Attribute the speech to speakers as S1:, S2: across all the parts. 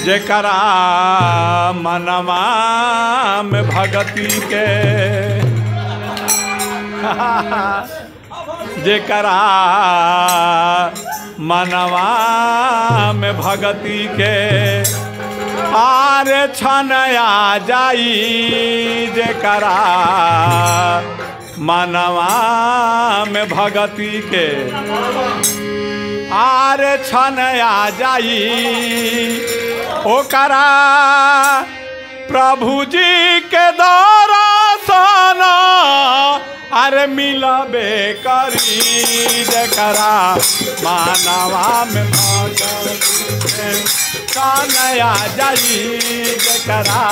S1: जेकरा मनवा में भगती के जेकरा मनवा में भगती के आरे छनया जाई जेकरा मनवा में भगती के आरे छनया जाई ओकरा प्रभु जी के दर्शन अरे मिलबे करी जेकरा मानवा में छनया जाई जेकरा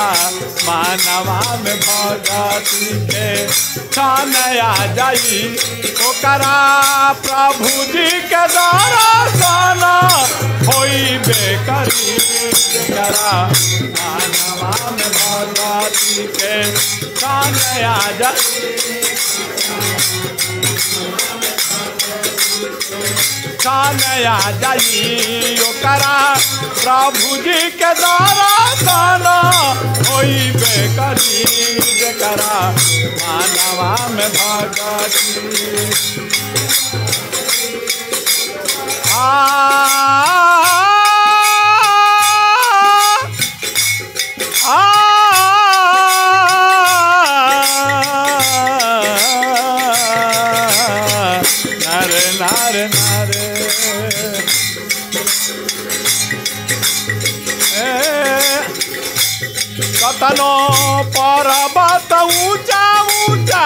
S1: मानवा में भगती के छनया जाई ओकरा प्रभु जी के दर्शन होइबे करी जेकरा मानवा में भगती के छनया जाई छनया जाई ओकरा प्रभु जी के दर्शन होइबे करी जेकरा मानवा में भगती नारे नारे कतनो पर्वत ऊंचा ऊंचा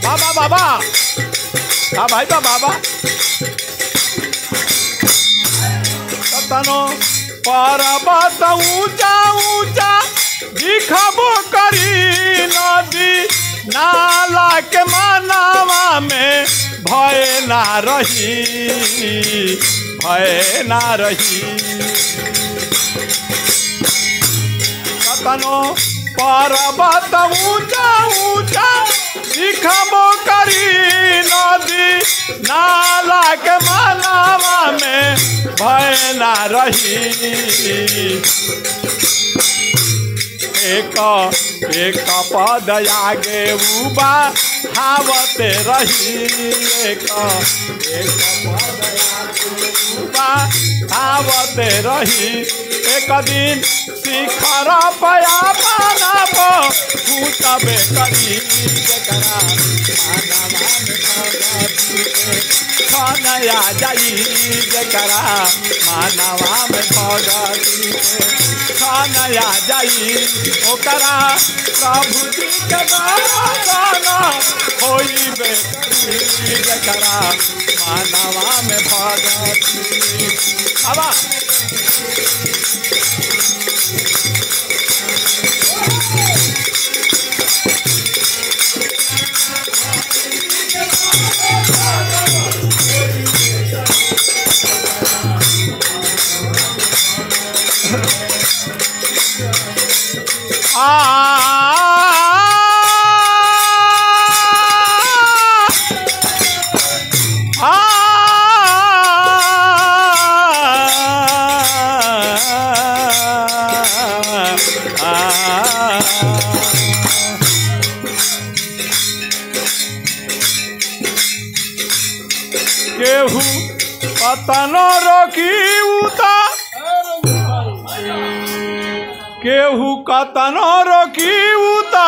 S1: बाबा बाबा हाँ भाई बाबा कतनो पर्वत ऊंचा ऊंचा दिखबो करी नदी नाला के मानवा में भय ना रही भय ना रही कतनो पर्वत ऊंचा ऊंचा दिखबो करी नदी नाला के मानवा में भय ना रही एक एक पद आगे उबा हावते रही एक एक पद आगे उबा हावते रही एक दिन शिखर पया पानाब फूटबे करी जेकरा मानवा में छनया जाई जेकरा मानवा में भगती छनया जाई ओकरा प्रभु जी के दर्शन होइबे करी जेकरा मानवा में भगती आवा केहू कतनो रोकी उता केहू कतनो रोकी उता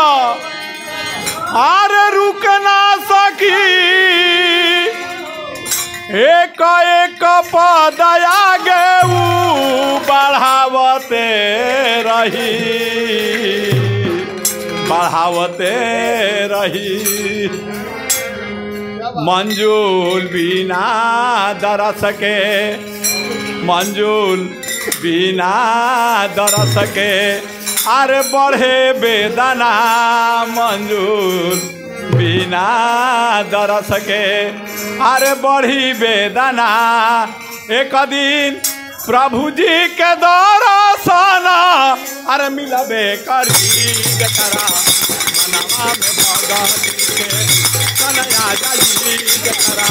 S1: आरे रुक ना सकी एक एक पद आगे बढ़ावते रही मंजूल बिना दरस के मंजूल बिना दरस के अरे बढ़े बेदना मंजूल बिना दरस के अरे बढ़ी बेदना एक दिन प्रभु जी के दर्शन अरे मिलबे करी जेकरा मनवा में भगती के छनया जाई जेकरा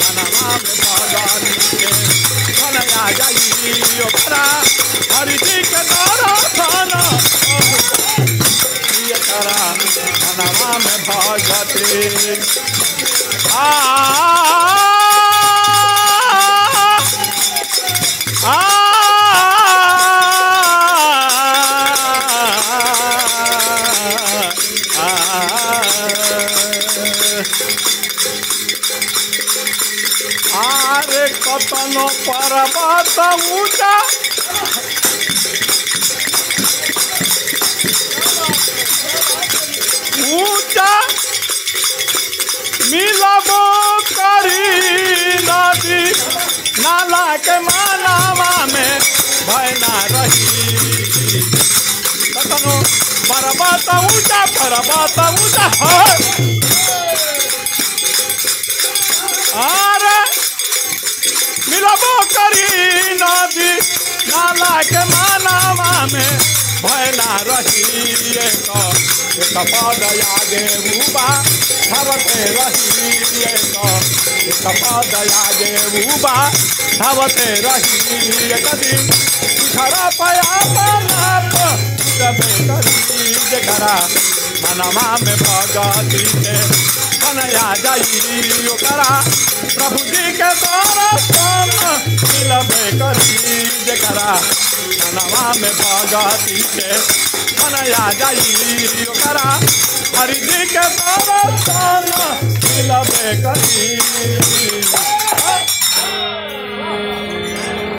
S1: मनवा में भगती के छनया जाई ओकरा हरि जी के भगती आरे कतनो पर्वत ऊंचा ऊंचा मिलबो करी नदी नाला के मालावा में भय ना रही कतनो पर्वत ऊंचा अरे मिलबो करी नदी नाला के मालावा में भय ना रही एक पद आगे बुबा धावते रही एक पद आगे बुबा धावते रही एक दिन खरा पाया बाप जबे करी जरा मनवा में भगती के कन्हैया जाई ओकरा प्रभु जी के दर्शन मिलबे करी जरा मनवा में भगती के कन्हैया जाई ओकरा हरि जी के दर्शन मिलबे करी।